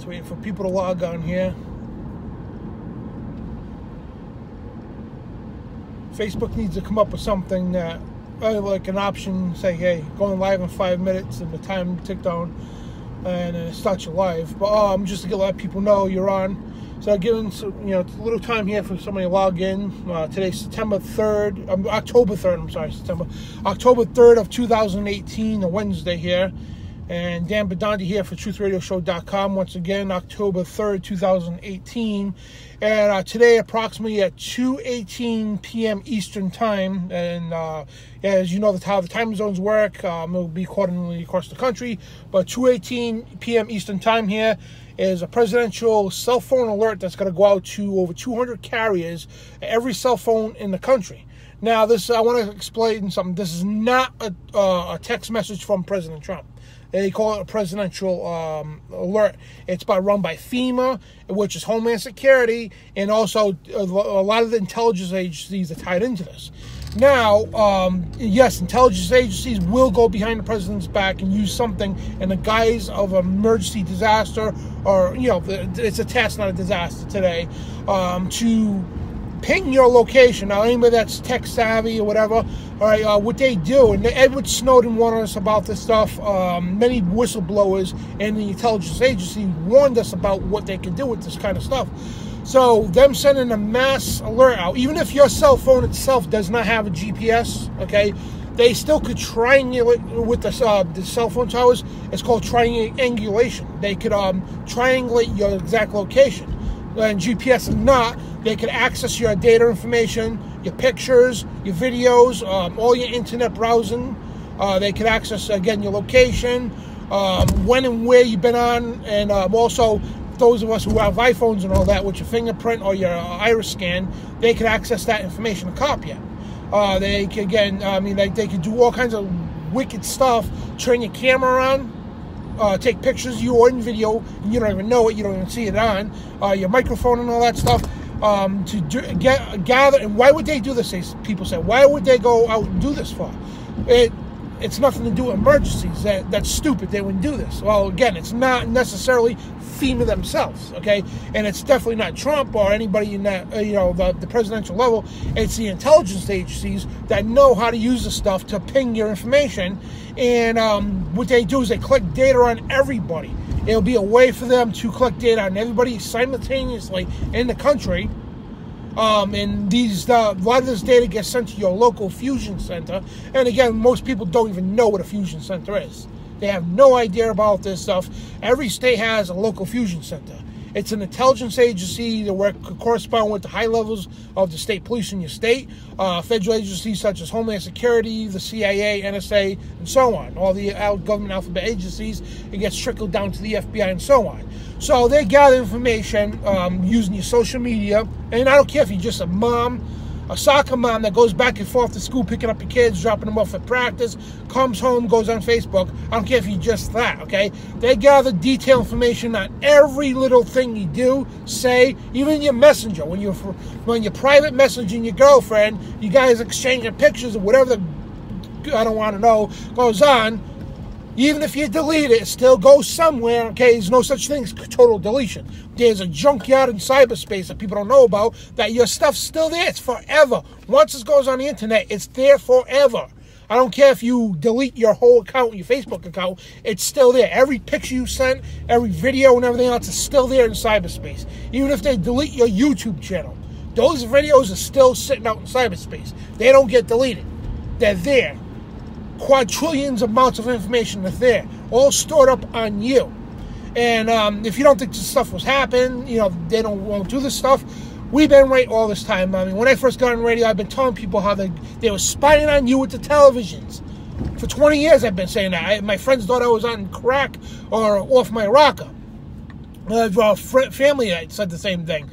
Just waiting for people to log on here. Facebook needs to come up with something that, like an option, say, hey, going live in 5 minutes, and the time tick down, and then it starts your live. But just to let people know you're on. So giving some, a little time here for somebody to log in. Today's October 3rd, October 3rd of 2018, a Wednesday here. And Dan Bedandi here for TruthRadioShow.com. Once again, October 3rd, 2018. And today, approximately at 2:18 p.m. Eastern Time. And as you know, how the time zones work, it will be accordingly across the country. But 2:18 p.m. Eastern Time here is a presidential cell phone alert that's going to go out to over 200 carriers, every cell phone in the country. Now, this I want to explain something. This is not a text message from President Trump. They call it a presidential alert. It's run by FEMA, which is Homeland Security, and also a lot of the intelligence agencies are tied into this. Now, yes, intelligence agencies will go behind the president's back and use something in the guise of an emergency disaster, or, it's a test, not a disaster today, to ping your location. Now, anybody that's tech savvy or whatever, all right, what they do, and Edward Snowden warned us about this stuff. Many whistleblowers and the intelligence agency warned us about what they can do with this kind of stuff. So them sending a mass alert out, even if your cell phone itself does not have a GPS, okay, they still could triangulate with the cell phone towers. It's called triangulation. They could triangulate your exact location. And GPS is not. They could access your data information, your pictures, your videos, all your internet browsing. They could access, again, your location, when and where you've been on, and also those of us who have iPhones and all that, with your fingerprint or your iris scan, they could access that information and copy it. They could, again, they could do all kinds of wicked stuff, turn your camera on, take pictures of you in video, and you don't even know it, you don't even see it on, your microphone and all that stuff, to gather. And why would they do this? People say, why would they go out and do this for? It's nothing to do with emergencies. That's stupid. They wouldn't do this. Well, again, it's not necessarily FEMA themselves, okay? And it's definitely not Trump or anybody in that, the presidential level. It's the intelligence agencies that know how to use the stuff to ping your information. And what they do is they collect data on everybody. It'll be a way for them to collect data on everybody simultaneously in the country. And a lot of this data gets sent to your local fusion center. And again, most people don't even know what a fusion center is. They have no idea about this stuff. Every state has a local fusion center. It's an intelligence agency that correspond with the high levels of the state police in your state, federal agencies such as Homeland Security, the CIA, NSA, and so on. All the government alphabet agencies. It gets trickled down to the FBI and so on. So they gather information using your social media. And I don't care if you're just a mom, a soccer mom that goes back and forth to school, picking up your kids, dropping them off at practice, comes home, goes on Facebook. I don't care if you're just that, okay? They gather detailed information on every little thing you do, say, even your messenger. When you're private messaging your girlfriend, you guys exchanging pictures of whatever I don't want to know goes on. Even if you delete it, it still goes somewhere, okay? There's no such thing as total deletion. There's a junkyard in cyberspace that people don't know about, that your stuff's still there. It's forever. Once it goes on the internet, it's there forever. I don't care if you delete your whole account, your Facebook account, it's still there. Every picture you sent, every video and everything else is still there in cyberspace. Even if they delete your YouTube channel, those videos are still sitting out in cyberspace. They don't get deleted. They're there. Quadrillions of amounts of information are there, all stored up on you. And if you don't think this stuff was happening, they won't do this stuff. We've been right all this time. I mean, when I first got on radio, I've been telling people how they were spying on you with the televisions. For 20 years, I've been saying that. My friends thought I was on crack or off my rocker. Family said the same thing.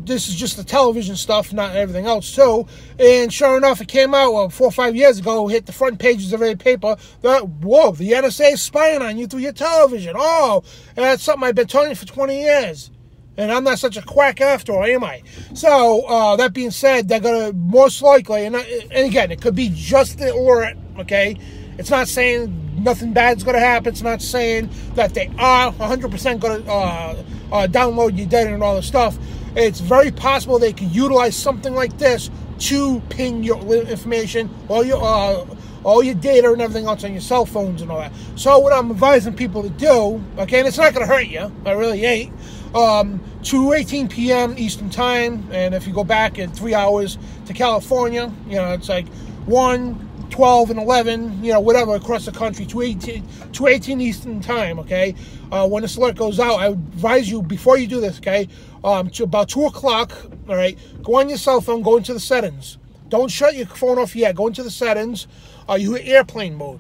This is just the television stuff, not everything else too. And sure enough, it came out 4 or 5 years ago, hit the front pages of every paper, that, whoa, the NSA is spying on you through your television. Oh, and that's something I've been telling you for 20 years. And I'm not such a quack after all, am I? So, that being said, they're going to most likely, and again, it could be just the alert, okay? It's not saying nothing bad's going to happen. It's not saying that they are 100% going to download your data and all this stuff. It's very possible they could utilize something like this to ping your information, all your data and everything else on your cell phones and all that. So what I'm advising people to do, okay, and it's not going to hurt you, it really ain't, 2:18 p.m. Eastern Time, and if you go back in 3 hours to California, you know, it's like 1, 12, and 11, you know, whatever, across the country, 2:18 Eastern Time, okay? When this alert goes out, I would advise you, before you do this, okay, to about 2 o'clock, all right, go on your cell phone, go into the settings. Don't shut your phone off yet. Go into the settings. You hit airplane mode,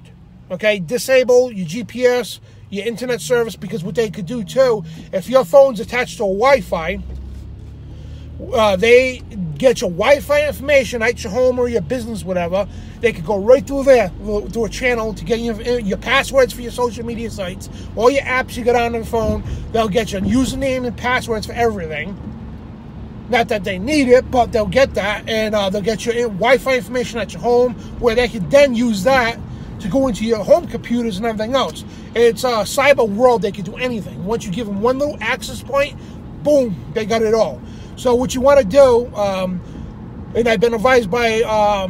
okay? Disable your GPS, your internet service, because what they could do, too, if your phone's attached to a Wi-Fi, they get your Wi-Fi information at your home or your business, whatever. They could go right through there, through a channel, to get your passwords for your social media sites, all your apps you got on the phone. They'll get your username and passwords for everything. Not that they need it, but they'll get that, and they'll get your Wi-Fi information at your home, where they could then use that to go into your home computers and everything else. It's a cyber world. They can do anything. Once you give them one little access point, boom, they got it all. So what you want to do, and I've been advised by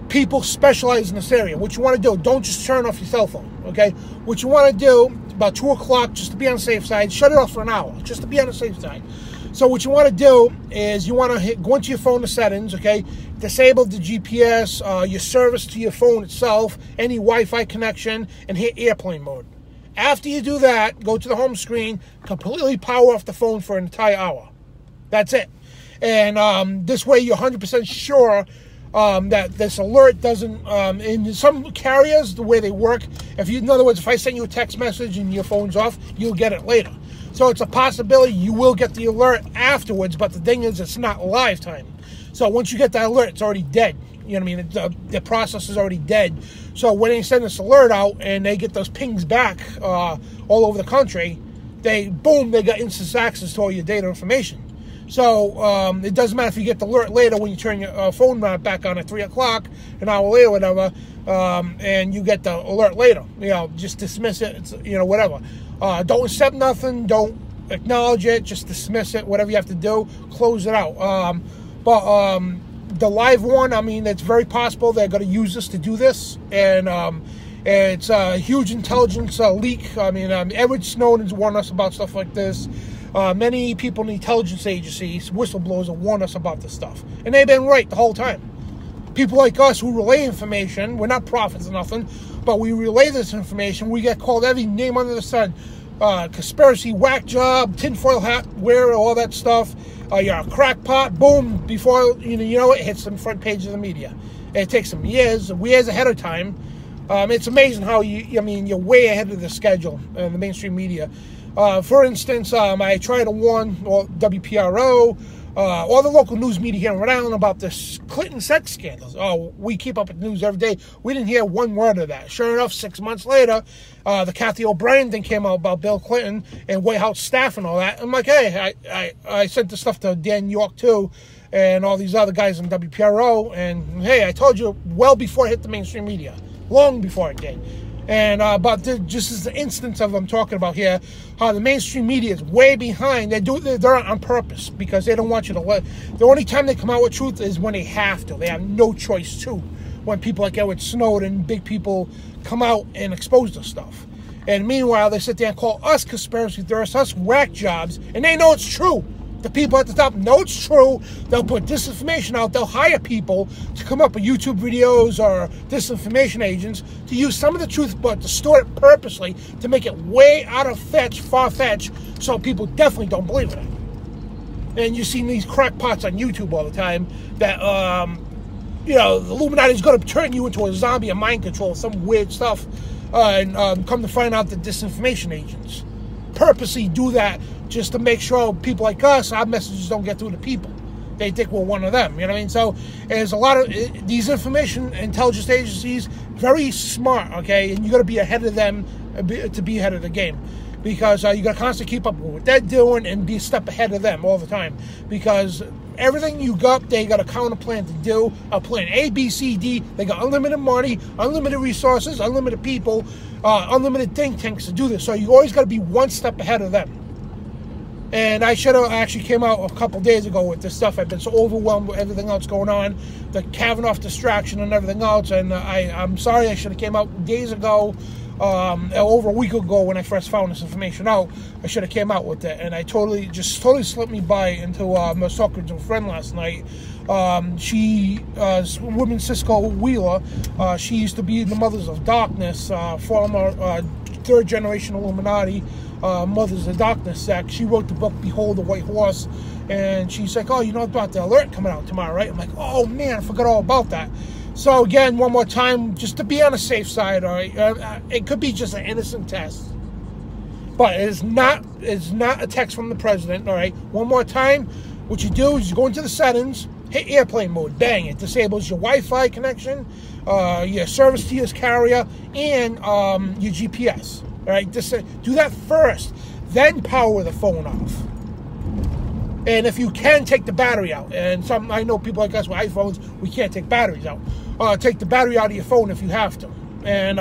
people specialized in this area, what you want to do, don't just turn off your cell phone, okay? What you want to do, about 2 o'clock, just to be on the safe side, shut it off for an hour, just to be on the safe side. So what you want to do is you want to go into your phone, the settings, okay? Disable the GPS, your service to your phone itself, any Wi-Fi connection, and hit airplane mode. After you do that, go to the home screen, completely power off the phone for an entire hour. That's it. And this way you're 100% sure that this alert doesn't, in some carriers, the way they work, in other words, if I send you a text message and your phone's off, you'll get it later. So it's a possibility you will get the alert afterwards, but the thing is, it's not live time. So once you get that alert, it's already dead. You know what I mean? The process is already dead. So when they send this alert out and they get those pings back all over the country, they got instant access to all your data information. So it doesn't matter if you get the alert later when you turn your phone back on at 3 o'clock, an hour later, whatever, and you get the alert later. You know, just dismiss it. It's, you know, whatever. Don't accept nothing. Don't acknowledge it. Just dismiss it. Whatever you have to do, close it out. But the live one, I mean, it's very possible they're going to use this to do this, and it's a huge intelligence leak. I mean, Edward Snowden's warned us about stuff like this. Many people in the intelligence agencies, whistleblowers, have warned us about this stuff, and they've been right the whole time. People like us who relay information, we're not prophets or nothing, but we relay this information. We get called every name under the sun. Conspiracy, whack job, tinfoil hat wearer, all that stuff. You're a crackpot, boom, before you know it hits the front page of the media. And it takes them years ahead of time. It's amazing how you're way ahead of the schedule in the mainstream media. For instance, I try to warn WPRO, all the local news media here in Rhode Island about this Clinton sex scandals. Oh, we keep up with the news every day. We didn't hear one word of that. Sure enough, 6 months later, the Kathy O'Brien thing came out about Bill Clinton and White House staff and all that. I'm like, hey, I sent this stuff to Dan York too, and all these other guys in WPRO, and hey, I told you well before it hit the mainstream media, long before it did. And but just as the instance of I'm talking about here, how the mainstream media is way behind. They're on purpose because they don't want you to let. The only time they come out with truth is when they have to. They have no choice to. When people like Edward Snowden, big people come out and expose this stuff. And meanwhile, they sit there and call us conspiracy theorists, us whack jobs, and they know it's true. The people at the top know it's true. They'll put disinformation out. They'll hire people to come up with YouTube videos or disinformation agents to use some of the truth, but distort it purposely to make it way out of far-fetched, so people definitely don't believe in it. And you see these crackpots on YouTube all the time that, the Illuminati is going to turn you into a zombie or mind control, some weird stuff, and come to find out that disinformation agents purposely do that just to make sure people like us, our messages don't get through to people. They think we're one of them, you know what I mean? So there's a lot of these information intelligence agencies, very smart, okay? And you got to be ahead of them to be ahead of the game, because you got to constantly keep up with what they're doing and be a step ahead of them all the time, because everything you got, they got a counter plan to do. A plan A, B, C, D. They got unlimited money, unlimited resources, unlimited people, unlimited think tanks to do this. So you always got to be one step ahead of them. And I should have actually came out a couple days ago with this stuff. I've been so overwhelmed with everything else going on, the Kavanaugh distraction and everything else. And I'm sorry, I should have came out days ago, over a week ago when I first found this information out. I should have came out with it. And I totally slipped me by until I was talking to a friend last night. Woman Cisco Wheeler, she used to be in the Mothers of Darkness, former third generation Illuminati, Mothers of Darkness sect. She wrote the book Behold the White Horse, and she's like, oh, you know about the alert coming out tomorrow, right? I'm like, oh man, I forgot all about that. So again, one more time, just to be on the safe side, all right, it could be just an innocent test, but it's not a text from the president, all right? One more time, what you do is you go into the settings, hit airplane mode, bang, it disables your Wi-Fi connection, your service to your carrier, and your GPS. All right, just do that first, then power the phone off. And if you can, take the battery out. And I know people like us with iPhones, we can't take batteries out. Take the battery out of your phone if you have to. And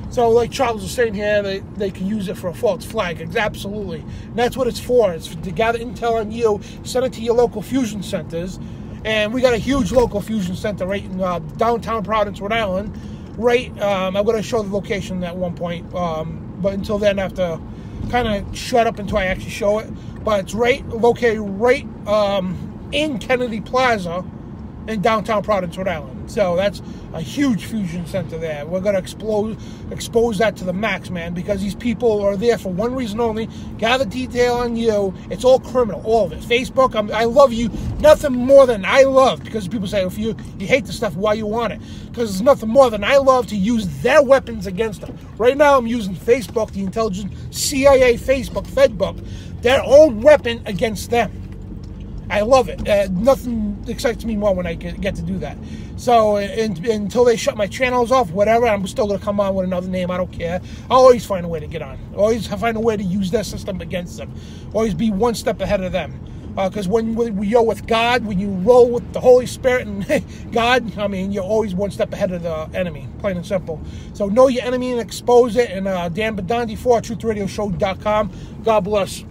so, like Charles was saying here, they can use it for a false flag. Absolutely, and that's what it's for. It's to gather intel on you, send it to your local fusion centers. And we got a huge local fusion center right in downtown Providence, Rhode Island. Right, I'm going to show the location at one point, but until then I have to kind of shut up until I actually show it. But it's located right in Kennedy Plaza in downtown Providence, Rhode Island. So that's a huge fusion center there. We're going to expose that to the max, man, because these people are there for one reason only: gather detail on you. It's all criminal, all of it. Facebook, I love you, nothing more than I love, because people say, if you hate the stuff, why you want it? Because there's nothing more than I love to use their weapons against them. Right now I'm using Facebook, the intelligence, CIA, Facebook, Fedbook, their own weapon against them. I love it. Nothing excites me more when I get to do that. So until they shut my channels off, whatever, I'm still going to come on with another name. I don't care. I'll always find a way to get on. Always find a way to use their system against them. Always be one step ahead of them. Because when you're with God, when you roll with the Holy Spirit and God, I mean, you're always one step ahead of the enemy, plain and simple. So know your enemy and expose it. And Dan Badandi for TruthRadioShow.com. God bless.